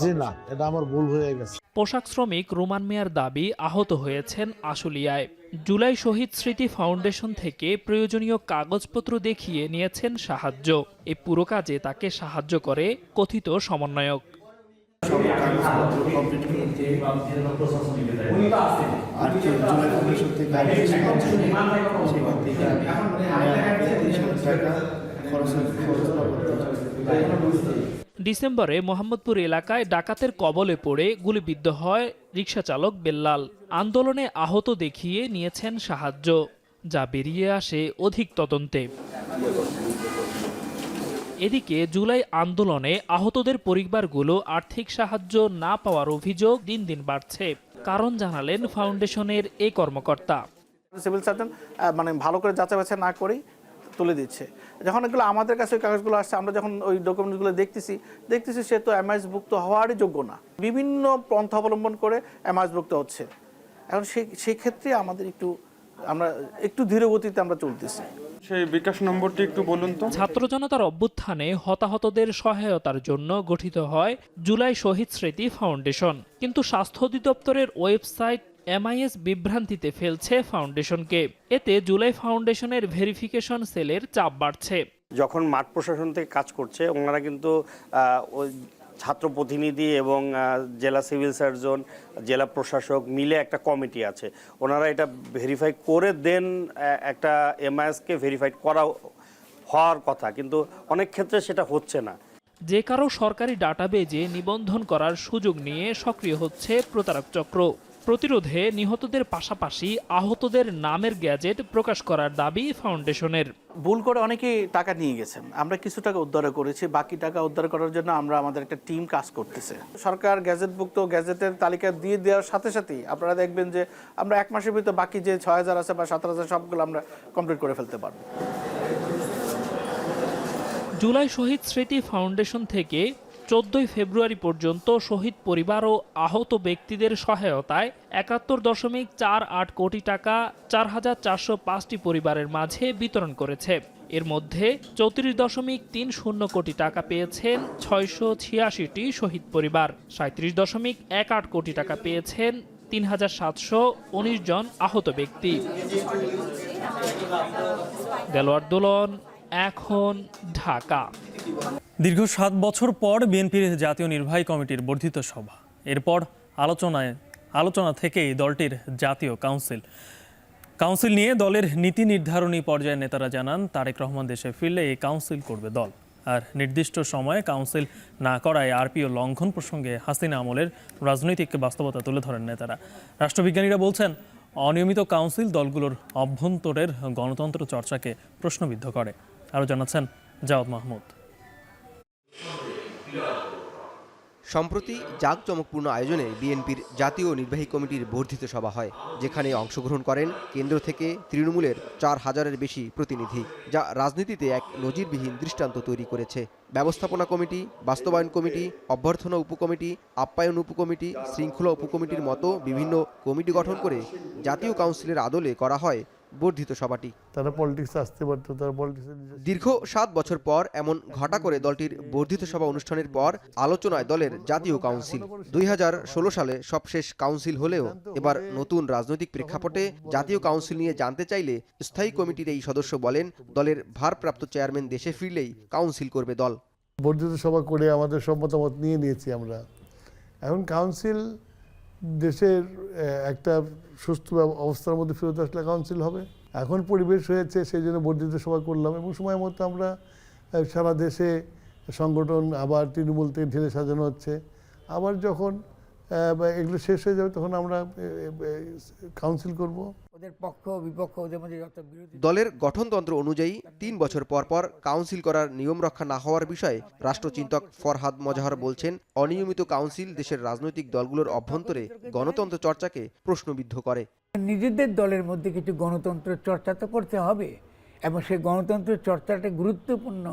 জি না, এটা আমার ভুল হয়ে গেছে। পোশাক শ্রমিক রোমান মিয়ার দাবি আহত হয়েছেন আশুলিয়ায়। জুলাই শহীদ স্মৃতি ফাউন্ডেশন থেকে প্রয়োজনীয় কাগজপত্র দেখিয়ে নিয়েছেন সাহায্য। এই পুরো কাজে তাকে সাহায্য করে কথিত সমন্বয়ক। ডিসেম্বরে মোহাম্মদপুর এলাকায় ডাকাতের কবলে পড়ে গুলিবিদ্ধ হয় রিকশা চালক বেল্লাল। আন্দোলনে আহত দেখিয়ে নিয়েছেন সাহায্য, যা বেরিয়ে আসে অধিক তদন্তে। এদিকে জুলাই আন্দোলনে আহতদের পরিবারগুলো আর্থিক সাহায্য না পাওয়ার অভিযোগ দিন দিন বাড়ছে। কারণ জানালেন ফাউন্ডেশনের এই কর্মকর্তা। সিভিল সার্জন মানে ভালো করে যাচাই বাছাই না করেই তুলে দিচ্ছে। যখন এগুলো আমাদের কাছে ওই কাগজগুলো আসছে, আমরা যখন ওই ডকুমেন্টসগুলো দেখতেছি সে তো MIS ভুক্ত হওয়ারই যোগ্য না। বিভিন্ন পন্থা অবলম্বন করে MIS ভুক্ত হচ্ছে। এখন সেই ক্ষেত্রে আমরা একটু ধীর গতিতে আমরা চলতেছি। সেই বিকাশ নম্বরটি একটু বলুন তো। ছাত্র জনতার অভ্যুত্থানে হতাহতদের সহায়তার জন্য গঠিত হয় জুলাই শহীদ স্মৃতি ফাউন্ডেশন। কিন্তু স্বাস্থ্য অধিদপ্তরের ওয়েবসাইট MIS বিভ্রান্তিতে ফেলছে ফাউন্ডেশনকে। এতে জুলাই ফাউন্ডেশনের ভেরিফিকেশন সেলের চাপ বাড়ছে। যখন মাঠ প্রশাসন থেকে কাজ করছে ওনারা কিন্তু ছাত্র প্রতিনিধি এবং জেলা সিভিল সার্জন, জেলা প্রশাসক মিলে একটা কমিটি আছে, ওনারা এটা ভেরিফাই করে দেন একটা MIS-কে ভেরিফাইড করা হওয়ার কথা, কিন্তু অনেক ক্ষেত্রে সেটা হচ্ছে না। যে কারো সরকারি ডাটাবেজে নিবন্ধন করার সুযোগ নিয়ে সক্রিয় হচ্ছে প্রতারক চক্র। প্রতিরোধে নিহতদের পাশাপাশি আহতদের নামের গ্যাজেট প্রকাশ করার দাবি ফাউন্ডেশনের। ভুল করে অনেকেই টাকা নিয়ে গেছেন, আমরা কিছু টাকা উদ্ধার করেছি, বাকি টাকা উদ্ধার করার জন্য আমাদের একটা টিম কাজ করতেছে। সরকার গ্যাজেটভুক্ত গ্যাজেটের তালিকা দিয়ে দেওয়ার সাথে সাথেই আপনারা দেখবেন যে আমরা 1 মাসের ভিতরে বাকি যে 6000 আছে বা 17,000 সবগুলো আমরা কমপ্লিট করে ফেলতে পারবো। জুলাই শহীদ স্মৃতি ফাউন্ডেশন থেকে 14 ফেব্রুয়ারি পর্যন্ত শহীদ পরিবার ও আহত ব্যক্তিদের সহায়তায় 71.48 কোটি টাকা 4405টি পরিবারের মাঝে বিতরণ করেছে। এর মধ্যে 34.30 কোটি টাকা পেয়েছেন 686টি শহীদ পরিবার, 37.18 কোটি টাকা পেয়েছেন 3719 জন আহত ব্যক্তি। দেলোয়ার দোলন, এখন, ঢাকা। দীর্ঘ 7 বছর পর বিএনপির জাতীয় নির্বাহী কমিটির বর্ধিত সভা। এরপর আলোচনা থেকেই দলটির জাতীয় কাউন্সিল নিয়ে দলের নীতি নির্ধারণী পর্যায়ের নেতারা জানান তারেক রহমান দেশে ফিরলে এই কাউন্সিল করবে দল। আর নির্দিষ্ট সময়ে কাউন্সিল না করায় আরপিও লঙ্ঘন প্রসঙ্গে হাসিনা আমলের রাজনৈতিক বাস্তবতা তুলে ধরেন নেতারা। রাষ্ট্রবিজ্ঞানীরা বলছেন অনিয়মিত কাউন্সিল দলগুলোর অভ্যন্তরের গণতন্ত্র চর্চাকে প্রশ্নবিদ্ধ করে। আরও জানাচ্ছেন জাওয়াদ মাহমুদ। সম্প্রতি জাঁকজমকপূর্ণ আয়োজনে বিএনপির জাতীয় নির্বাহী কমিটির বর্ধিত সভা হয়, যেখানে অংশগ্রহণ করেন কেন্দ্র থেকে তৃণমূলের 4000-এর বেশি প্রতিনিধি, যা রাজনীতিতে এক নজিরবিহীন দৃষ্টান্ত তৈরি করেছে। ব্যবস্থাপনা কমিটি, বাস্তবায়ন কমিটি, অভ্যর্থনা উপকমিটি, আপ্যায়ন উপকমিটি, শৃঙ্খলা উপকমিটির মতো বিভিন্ন কমিটি গঠন করে জাতীয় কাউন্সিলের আদলে করা হয় বর্ধিত সভাটি। তারা পলিটিক্স আসতে পারতো, তারা পলিটিক্স। দীর্ঘ 7 বছর পর এমন ঘটা করে দলটির বর্ধিত সভা অনুষ্ঠানের পর আলোচনায় দলের জাতীয় কাউন্সিল। 2016 সালে সবশেষ কাউন্সিল হলেও এবার নতুন রাজনৈতিক প্রেক্ষাপটে জাতীয় কাউন্সিল নিয়ে জানতে চাইলে স্থায়ী কমিটির এই সদস্য বলেন, দলের ভারপ্রাপ্ত চেয়ারম্যান দেশে ফিরলেই কাউন্সিল করবে দল। বর্ধিত সভা করে আমাদের সব মতামত নিয়ে নিয়েছি আমরা। এখন কাউন্সিল দেশের একটা সুস্থ অবস্থার মধ্যে ফেরত আসলে কাউন্সিল হবে। এখন পরিবেশ হয়েছে, সেই জন্য বর্ধিত সভা করলাম এবং সময় মতো আমরা সারা দেশে সংগঠন আবার তৃণমূল থেকে ঢেলে সাজানো হচ্ছে। আবার যখন এগুলো শেষ হয়ে যাবে তখন আমরা কাউন্সিল করব। ওদের পক্ষ বিপক্ষ ওদের মধ্যে যত বিরোধী। দলের গঠনতন্ত্র অনুযায়ী 3 বছর পর পর কাউন্সিল করার নিয়ম রক্ষা না হওয়ার বিষয়ে রাষ্ট্রচিন্তক ফরহাদ মজাহর বলছেন, অনিয়মিত কাউন্সিল দেশের রাজনৈতিক দলগুলোর অভ্যন্তরে গণতন্ত্র চর্চাকে প্রশ্নবিদ্ধ করে। নিজেদের দলের মধ্যে কিছু গণতন্ত্র চর্চা তো করতে হবে এবং সেই গণতন্ত্র চর্চাটা গুরুত্বপূর্ণ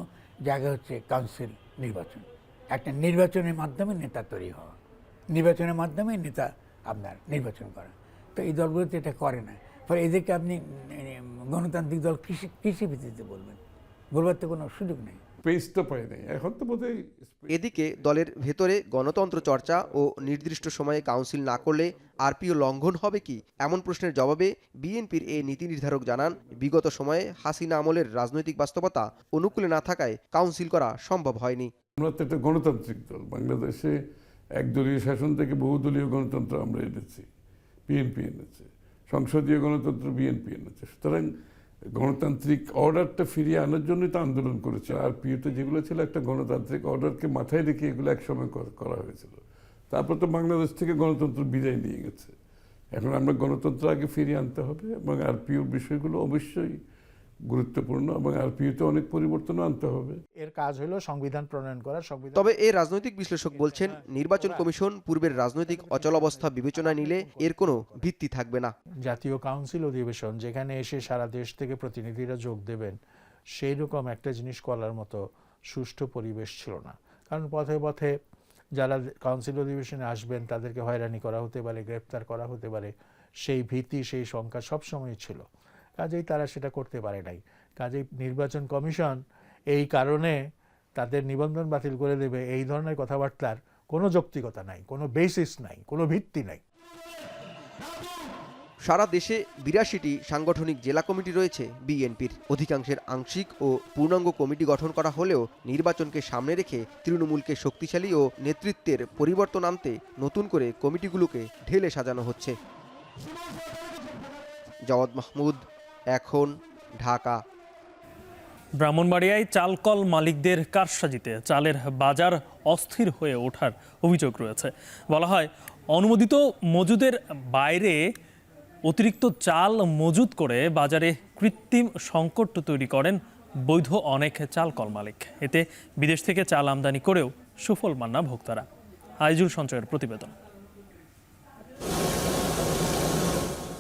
জায়গা হচ্ছে কাউন্সিল নির্বাচন। একটা নির্বাচনের মাধ্যমে নেতা তৈরি হওয়া, নির্বাচনের মাধ্যমে নেতা আপনার নির্বাচন করা। তো এই দলগুলো তো এটা করে না, ফলে এদেরকে আপনি গণতান্ত্রিক দল কৃষি ভিত্তিতে বলবার তো কোনো সুযোগ নেই। পেজটা পায় নাই এখন তো বোধহয়। এদিকে দলের ভেতরে গণতন্ত্র চর্চা ও নির্দিষ্ট সময়ে কাউন্সিল না করলে আরপিও লঙ্ঘন হবে কি, এমন প্রশ্নের জবাবে বিএনপির এই নীতি নির্ধারক জানান, বিগত সময়ে হাসিনা আমলের রাজনৈতিক বাস্তবতা অনুকূলে না থাকায় কাউন্সিল করা সম্ভব হয়নি। আমরা তো একটা গণতান্ত্রিক দল, বাংলাদেশে একদলীয় শাসন থেকে বহুদলীয় গণতন্ত্র আমরা এনেছি, বিএনপি এনেছে, সংসদীয় গণতন্ত্র বিএনপি এনেছে। সুতরাং গণতান্ত্রিক অর্ডারটা ফিরিয়ে আনার জন্যই তো আন্দোলন করেছে। আর পিওতে যেগুলো ছিল একটা গণতান্ত্রিক অর্ডারকে মাথায় রেখে এগুলো একসময় করা হয়েছিল। তারপর তো বাংলাদেশ থেকে গণতন্ত্র বিদায় নিয়ে গেছে। এখন আমরা গণতন্ত্র আগে ফিরিয়ে আনতে হবে এবং আরপিওর বিষয়গুলো অবশ্যই গুরুত্বপূর্ণ এবং আরপিওতে অনেক পরিবর্তন আনতে হবে। এর কাজ হলো সংবিধান প্রণয়ন করা। তবে এই রাজনৈতিক বিশ্লেষক বলছেন, নির্বাচন কমিশন পূর্বের রাজনৈতিক অচলাবস্থা বিবেচনায় নিলে এর কোনো ভিত্তি থাকবে না। জাতীয় কাউন্সিল অধিবেশন যেখানে এসে সারা দেশ থেকে প্রতিনিধিরা যোগ দেবেন, সেই রকম একটা জিনিস করার মতো সুষ্ঠু পরিবেশ ছিল না। কারণ পথে পথে যারা কাউন্সিল অধিবেশনে আসবেন তাদেরকে হয়রানি করা হতে পারে, গ্রেপ্তার করা হতে পারে, সেই ভীতি সেই শঙ্কা সবসময় ছিল। কাজেই তারা সেটা করতে পারে নাই। কাজেই নির্বাচন কমিশন এই কারণে তাদের নিবন্ধন বাতিল করে দেবে, এই ধরনের কথাবার্তার কোনো যৌক্তিকতা নাই, কোনো বেসিস নাই, কোনো ভিত্তি নাই। সারা দেশে 82টি সাংগঠনিক জেলা কমিটি রয়েছে বিএনপির। অধিকাংশের আংশিক ও পূর্ণাঙ্গ কমিটি গঠন করা হলেও নির্বাচনকে সামনে রেখে তৃণমূলকে শক্তিশালী ও নেতৃত্বের পরিবর্তন আনতে নতুন করে কমিটিগুলোকে ঢেলে সাজানো হচ্ছে। জাওয়াদ মাহমুদ, এখন, ঢাকা। ব্রাহ্মণবাড়িয়ায় চালকল মালিকদের কারসাজিতে চালের বাজার অস্থির হয়ে ওঠার অভিযোগ রয়েছে। বলা হয়, অনুমোদিত মজুদের বাইরে অতিরিক্ত চাল মজুত করে বাজারে কৃত্রিম সংকট তৈরি করেন বৈধ অনেক চালকল মালিক। এতে বিদেশ থেকে চাল আমদানি করেও সুফল পান না ভোক্তারা। আইজুল সঞ্চয়ের প্রতিবেদন।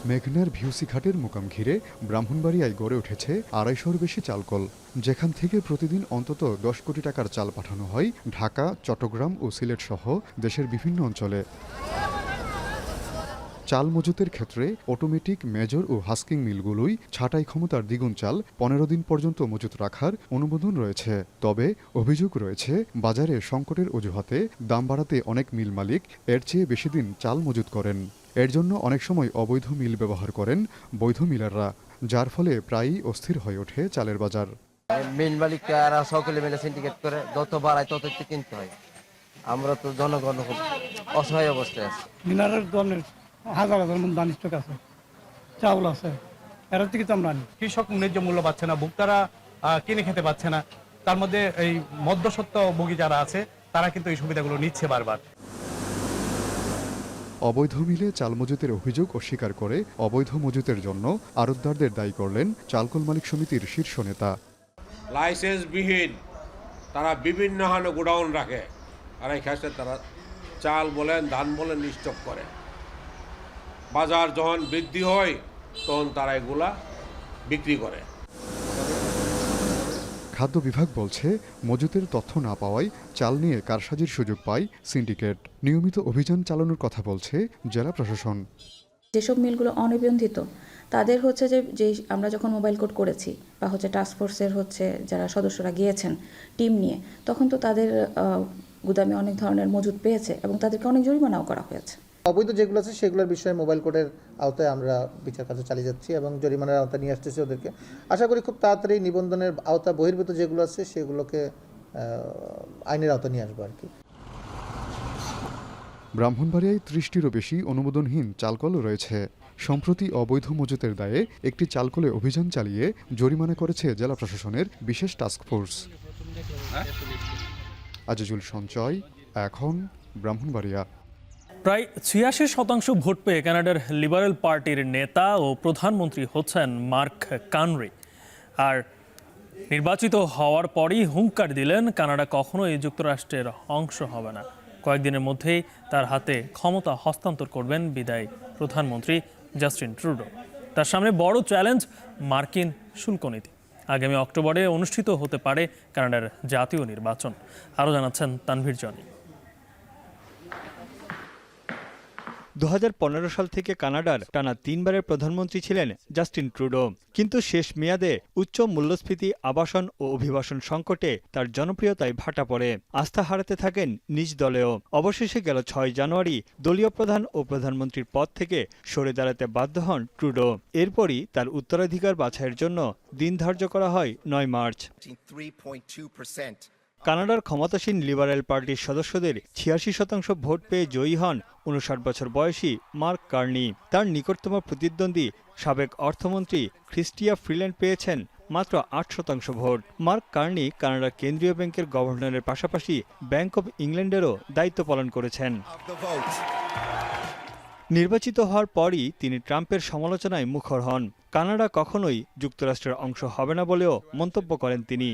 মেঘনার ভিউসি ঘাটের মোকাম ঘিরে ব্রাহ্মণবাড়িয়ায় গড়ে উঠেছে 250-র বেশি চালকল, যেখান থেকে প্রতিদিন অন্তত 10 কোটি টাকার চাল পাঠানো হয় ঢাকা, চট্টগ্রাম ও সিলেট সহ দেশের বিভিন্ন অঞ্চলে। চাল মজুতের ক্ষেত্রে অটোমেটিক, মেজর ও হাস্কিং মিলগুলোই ছাঁটাই ক্ষমতার দ্বিগুণ চাল 15 দিন পর্যন্ত মজুত রাখার অনুমোদন রয়েছে। তবে অভিযোগ রয়েছে, বাজারে সংকটের অজুহাতে দাম বাড়াতে অনেক মিল মালিক এর চেয়ে বেশি দিন চাল মজুত করেন। এর জন্য অনেক সময় অবৈধ মিল ব্যবহার করেন বৈধ মিলাররা, যার ফলে প্রায়ই অস্থির হয়ে ওঠে চালের বাজার। মিল মালিকরা সকলে মিলে সিন্ডিকেট করে যত বাড়ায় তত কিনতে হয়। আমরা তো জনগণ অসহায় অবস্থায় আছি। মিলারের দলের হাজার হাজার মন ধান স্টক আছে, চাউল আছে, এর থেকে তো আমরা কৃষক ন্যায্য মূল্য পাচ্ছে না, ভোক্তারা কিনে খেতে পাচ্ছে না। তার মধ্যে এই মধ্যস্বত্বভোগী যারা আছে তারা কিন্তু এই সুবিধাগুলো নিচ্ছে বারবার। অবৈধ মিলে চাল মজুতের অভিযোগ অস্বীকার করে অবৈধ মজুতের জন্য আড়তদারদের দায়ী করলেন চালকল মালিক সমিতির শীর্ষ নেতা। লাইসেন্সবিহীন তারা বিভিন্ন হানো গোডাউন রাখে, আর এই ক্ষেত্রে তারা চাল বলেন, ধান বলেন স্টক করে। বাজার যখন বৃদ্ধি হয় তখন তারা এগুলা বিক্রি করে। খাদ্য বিভাগ বলছে, মজুতের তথ্য না পাওয়ায় চাল নিয়ে কারসাজির সুযোগ পায় সিন্ডিকেট। নিয়মিত অভিযান চালানোর কথা বলছে জেলা প্রশাসন। যেসব মিলগুলো অনিবন্ধিত তাদের হচ্ছে যে আমরা যখন মোবাইল কোড করেছি বা হচ্ছে টাস্কফোর্সের হচ্ছে যারা সদস্যরা গিয়েছেন টিম নিয়ে, তখন তো তাদের গুদামে অনেক ধরনের মজুদ পেয়েছে এবং তাদেরকে অনেক জরিমানাও করা হয়েছে। অবৈধ যেগুলো আছে সেগুলোর বিষয়ে মোবাইল কোডের আওতায় আমরা বিচার কার্য চালিয়ে যাচ্ছি এবং জরিমানার আওতায় নিয়ে আসতেছি ওদেরকে। আশা করি খুব তাড়াতাড়ি নিবন্ধনের আওতা বহির্ভূত যেগুলো আছে সেগুলোকে আইনের আওতায় নিয়ে আসবো আর কি। ব্রাহ্মণবাড়িয়ায় 30টিরও বেশি অনুমোদনহীন চালকল রয়েছে। সম্প্রতি অবৈধ মজুতের দায়ে একটি চালকলে অভিযান চালিয়ে জরিমানা করেছে জেলা প্রশাসনের বিশেষ টাস্কফোর্স। আজিজুল সঞ্চয়, এখন ব্রাহ্মণবাড়িয়া। প্রায় 86% ভোট পেয়ে কানাডার লিবারেল পার্টির নেতা ও প্রধানমন্ত্রী হচ্ছেন মার্ক কার্নি। আর নির্বাচিত হওয়ার পরই হুঙ্কার দিলেন কানাডা কখনোই যুক্তরাষ্ট্রের অংশ হবে না। কয়েকদিনের মধ্যেই তার হাতে ক্ষমতা হস্তান্তর করবেন বিদায়ী প্রধানমন্ত্রী জাস্টিন ট্রুডো। তার সামনে বড় চ্যালেঞ্জ মার্কিন শুল্ক নীতি। আগামী অক্টোবরে অনুষ্ঠিত হতে পারে কানাডার জাতীয় নির্বাচন। আরও জানাচ্ছেন তানভীর জনি। 2015 সাল থেকে কানাডার টানা 3 বারের প্রধানমন্ত্রী ছিলেন জাস্টিন ট্রুডো, কিন্তু শেষ মেয়াদে উচ্চ মূল্যস্ফীতি, আবাসন ও অভিবাসন সংকটে তার জনপ্রিয়তায় ভাটা পড়ে। আস্থা হারাতে থাকেন নিজ দলেও। অবশেষে গেল 6 জানুয়ারি দলীয় প্রধান ও প্রধানমন্ত্রীর পদ থেকে সরে দাঁড়াতে বাধ্য হন ট্রুডো। এরপরই তার উত্তরাধিকার বাছাইয়ের জন্য দিন ধার্য করা হয় 9 মার্চ। কানাডার ক্ষমতাসীন লিবারেল পার্টির সদস্যদের 86% ভোট পেয়ে জয়ী হন 59 বছর বয়সী মার্ক কার্নি। তার নিকটতম প্রতিদ্বন্দ্বী সাবেক অর্থমন্ত্রী ক্রিস্টিয়া ফ্রিল্যান্ড পেয়েছেন মাত্র 8% ভোট। মার্ক কার্নি কানাডার কেন্দ্রীয় ব্যাংকের গভর্নরের পাশাপাশি ব্যাংক অব ইংল্যান্ডেরও দায়িত্ব পালন করেছেন। নির্বাচিত হওয়ার পরই তিনি ট্রাম্পের সমালোচনায় মুখর হন। কানাডা কখনোই যুক্তরাষ্ট্রের অংশ হবে না বলেও মন্তব্য করেন তিনি।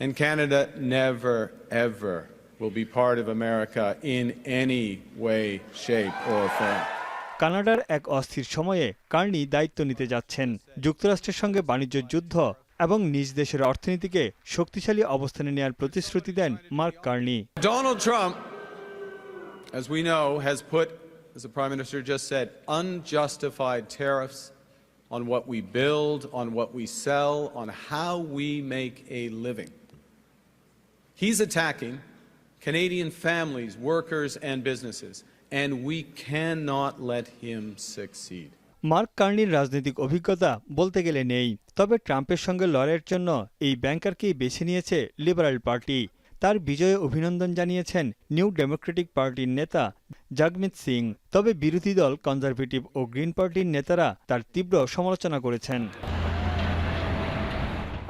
And Canada never, ever will be part of America in any way, shape or form. কানাডার এক অস্থির সময়ে কার্নি দায়িত্ব নিতে যাচ্ছেন। যুক্তরাষ্ট্রের সঙ্গে বাণিজ্য যুদ্ধ এবং নিজ দেশের অর্থনীতিকে শক্তিশালী অবস্থানে নেওয়ার প্রতিশ্রুতি দেন Mark Carney. Donald Trump, as we know, has put, as the Prime Minister just said, unjustified tariffs on what we build, on what we sell, on how we make a living. He's attacking Canadian families, workers and businesses, and we cannot let him succeed. Mark কার্নির রাজনৈতিক অভিজ্ঞতা বলতে গেলে নেই, তবে ট্রাম্পের সঙ্গে লড়াইয়ের জন্য এই ব্যাংকারকেই বেছে নিয়েছে লিবারেল পার্টি। তার বিজয়ে অভিনন্দন জানিয়েছেন নিউ ডেমোক্রেটিক পার্টির নেতা জগমিত সিং। তবে বিরোধী দল কনজারভেটিভ ও গ্রিন পার্টির নেতারা তার তীব্র সমালোচনা করেছেন।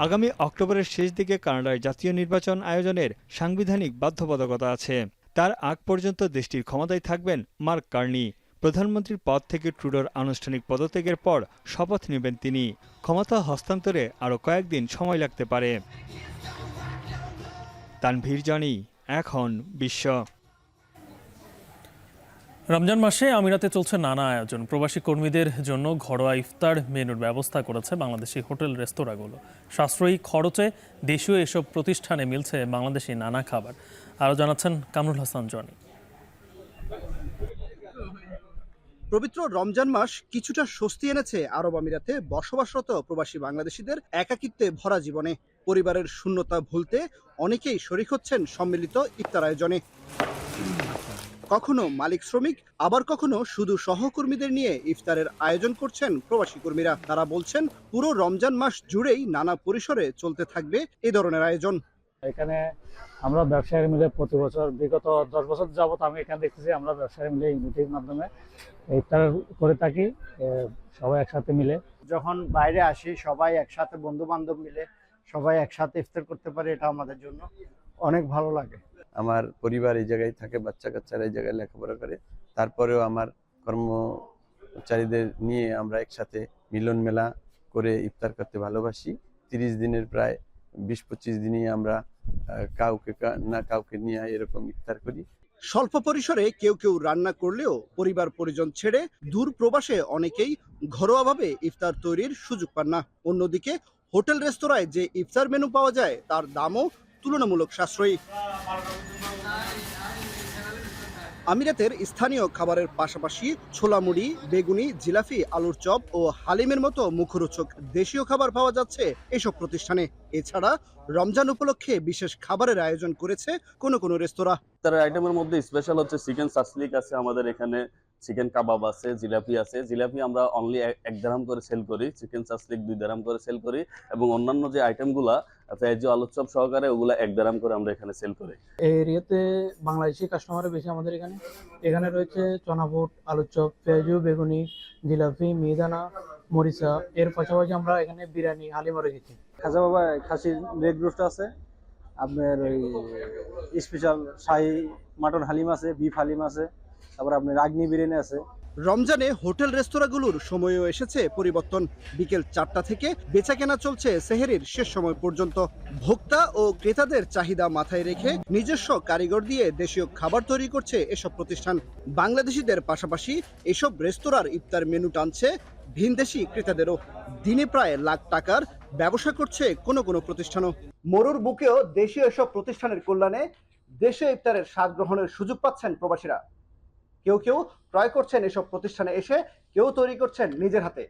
আগামী অক্টোবরের শেষ দিকে কানাডার জাতীয় নির্বাচন আয়োজনের সাংবিধানিক বাধ্যবাধকতা আছে। তার আগ পর্যন্ত দেশটির ক্ষমতায় থাকবেন মার্ক কার্নি। প্রধানমন্ত্রীর পদ থেকে ট্রুডোর আনুষ্ঠানিক পদত্যাগের পর শপথ নেবেন তিনি। ক্ষমতা হস্তান্তরে আরও কয়েকদিন সময় লাগতে পারে। তানভীর জনি, এখন বিশ্ব। রমজান মাসে আমিরাতে চলছে নানা আয়োজন। প্রবাসী কর্মীদের জন্য ঘরোয়া ইফতার মেনুর ব্যবস্থা করেছে বাংলাদেশি হোটেল রেস্তোরাঁগুলো। সাশ্রয়ী খরচে দেশীয় এসব প্রতিষ্ঠানে মিলছে বাংলাদেশি নানা খাবার। আরও জানাচ্ছেন কামরুল হাসান জনি। পবিত্র রমজান মাস কিছুটা স্বস্তি এনেছে আরব আমিরাতে বসবাসরত প্রবাসী বাংলাদেশিদের একাকিত্বে ভরা জীবনে। পরিবারের শূন্যতা ভুলতে অনেকেই শরিক হচ্ছেন সম্মিলিত ইফতার আয়োজনে। কখনো মালিক শ্রমিক, আবার কখনো শুধু সহকর্মীদের নিয়ে ইফতারের আয়োজন করছেন প্রবাসী কর্মীরা। তারা বলছেন পুরো রমজান মাস জুড়েই নানা পরিসরে চলতে থাকবে এই ধরনের আয়োজন। এখানে আমরা ব্যবসায়ী মিলে প্রতি বছর বিগত 10 বছর যাবত আমি এখানে দেখতেছি আমরা ব্যবসায়ী মিলে ইউনিটির মাধ্যমে ইফতার করে থাকি, সবাই একসাথে মিলে। যখন বাইরে আসি সবাই একসাথে বন্ধু বান্ধব মিলে সবাই একসাথে ইফতার করতে পারে, এটা আমাদের জন্য অনেক ভালো লাগে। আমার পরিবার এই জায়গায় থাকে, বাচ্চা কাচ্চারা এই জায়গায় লেখাপড়া করে, তারপরেও আমার কর্মচারীদের নিয়ে আমরা একসাথে মিলন মেলা করে ইফতার করতে ভালোবাসি। 30 দিনের প্রায় 20-25 দিনই আমরা কাউকে নিয়ে এরকম ইফতার করি। স্বল্প পরিসরে কেউ কেউ রান্না করলেও পরিবার পরিজন ছেড়ে দূর প্রবাসে অনেকেই ঘরোয়াভাবে ইফতার তৈরির সুযোগ পান না। অন্যদিকে হোটেল রেস্তোরাঁয় যে ইফতার মেনু পাওয়া যায় তার দামও তুলনামূলক সাশ্রয়ী। আমিরাতের স্থানীয় খাবারের পাশাপাশি ছোলা মুড়ি, বেগুনি, জিলাপি, আলুর চপ ও হালিমের মতো মুখরোচক দেশীয় খাবার পাওয়া যাচ্ছে এসব প্রতিষ্ঠানে। এছাড়া রমজান উপলক্ষে বিশেষ খাবারের আয়োজন করেছে কোনো কোনো রেস্তোরাঁ। তার আইটেমের মধ্যে স্পেশাল হচ্ছে চিকেন সাসলিক আছে, আমাদের এখানে চিকেন কাবাব আছে, জিলাপি আছে। জিলাপি আমরা অনলি 1 দিরহাম করে সেল করি, চিকেন সাসলিক 2 দিরহাম করে সেল করি, এবং অন্যান্য যে আইটেমগুলা পেঁয়াজ আলুর চপ সহকারে ওগুলা 1 দিরহাম করে আমরা এখানে সেল করি। এই এরিয়াতে বাংলাদেশি কাস্টমার বেশি আমাদের এখানে রয়েছে চনাপুট, আলুর চপ, পেঁয়াজু, বেগুনি, জিলাপি, মিহিদানা, মরিচা। এর পাশাপাশি আমরা এখানে বিরিয়ানি, হালিমও রেখেছি। খাজা বাবা খাসির লেগ রোস্ট আছে, আপনার ওই স্পেশাল শাহী মাটন হালিম আছে, বিফ হালিম আছে, তারপর আপনার আগ্নি বিরিয়ানি আছে। রমজানে হোটেল রেস্তোরাঁগুলোর সময়ও এসেছে পরিবর্তন। বিকেল 4টা থেকে বেচাকেনা চলছে সেহরির শেষ সময় পর্যন্ত। ভোক্তা ও ক্রেতাদের চাহিদা মাথায় রেখে নিজস্ব কারিগর দিয়ে দেশীয় খাবার তৈরি করছে এসব প্রতিষ্ঠান। বাংলাদেশিদের পাশাপাশি এসব রেস্তোরাঁর ইফতার মেনু টানছে ভিনদেশি ক্রেতাদেরও। দিনে প্রায় লাখ টাকার ব্যবসা করছে কোনো কোনো প্রতিষ্ঠানও। মরুর বুকেও দেশীয় এসব প্রতিষ্ঠানের কল্যাণে দেশে ইফতারের স্বাদ গ্রহণের সুযোগ পাচ্ছেন প্রবাসীরা। কেউ কেউ ক্রয় করছেন এসব প্রতিষ্ঠানে এসে, কেউ তৈরি করছেন নিজের হাতে।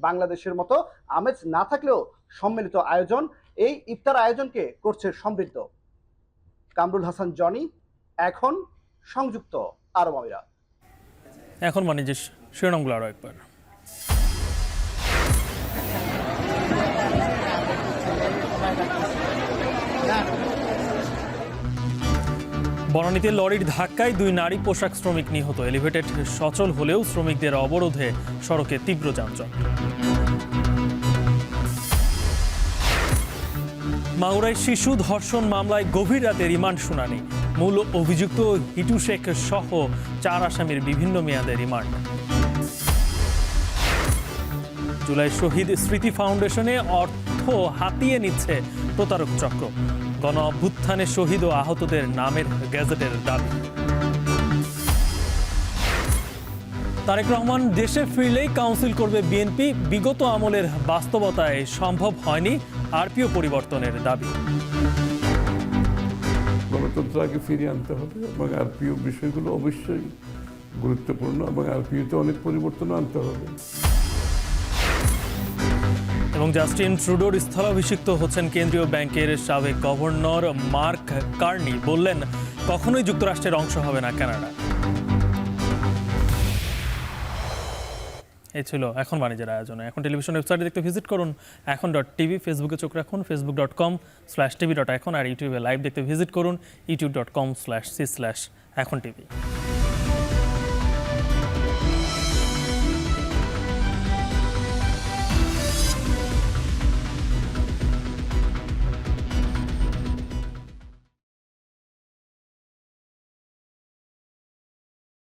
বাংলাদেশের মতো আমেজ না থাকলেও সম্মিলিত আয়োজন এই ইফতার আয়োজনকে করছে সমৃদ্ধ। কামরুল হাসান জনি, এখন সংযুক্ত আরব আমিরাত। এখন বাণিজ্যের শিরোনামগুলো আরও একবার। বনানীতে লরির ধাক্কায় 2 নারী পোশাক শ্রমিক নিহত। এলিভেটেড সচল হলেও শ্রমিকদের অবরোধে সড়কে তীব্র যানজট। মাগুরায় শিশু ধর্ষণ মামলায় গভীর রাতে রিমান্ড শুনানি। মূল অভিযুক্ত হিটু শেখ সহ 4 আসামির বিভিন্ন মেয়াদে রিমান্ড। জুলাই শহীদ স্মৃতি ফাউন্ডেশনে অর্থ হাতিয়ে নিচ্ছে প্রতারক চক্র। গণ অভ্যুত্থানে শহীদ ও আহতদের নামের গেজেটের দাবি। তারেক রহমান দেশে ফিরলেই কাউন্সিল করবে বিএনপি। বিগত আমলের বাস্তবতায় সম্ভব হয়নি আরপিও পরিবর্তনের দাবি। গণতন্ত্র আগে ফিরিয়ে আনতে হবে এবং আরপিও বিষয়গুলো অবশ্যই গুরুত্বপূর্ণ, এবং আরপিওতে অনেক পরিবর্তন আনতে হবে। এবং জাস্টিন ট্রুডোর স্থলাভিষিক্ত হচ্ছেন কেন্দ্রীয় ব্যাংকের সাবেক গভর্নর মার্ক কার্নি। বললেন, কখনোই যুক্তরাষ্ট্রের অংশ হবে না কানাডা। এই ছিল এখন বাণিজ্যের আয়োজনে। এখন টেলিভিশন ওয়েবসাইটে দেখতে ভিজিট করুন এখন.টিভি, ফেসবুকে চোখ রাখুন facebook.com/tv.এখন, আর ইউটিউবে লাইভ দেখতে ভিজিট করুন youtube.com/c/এখন টিভি।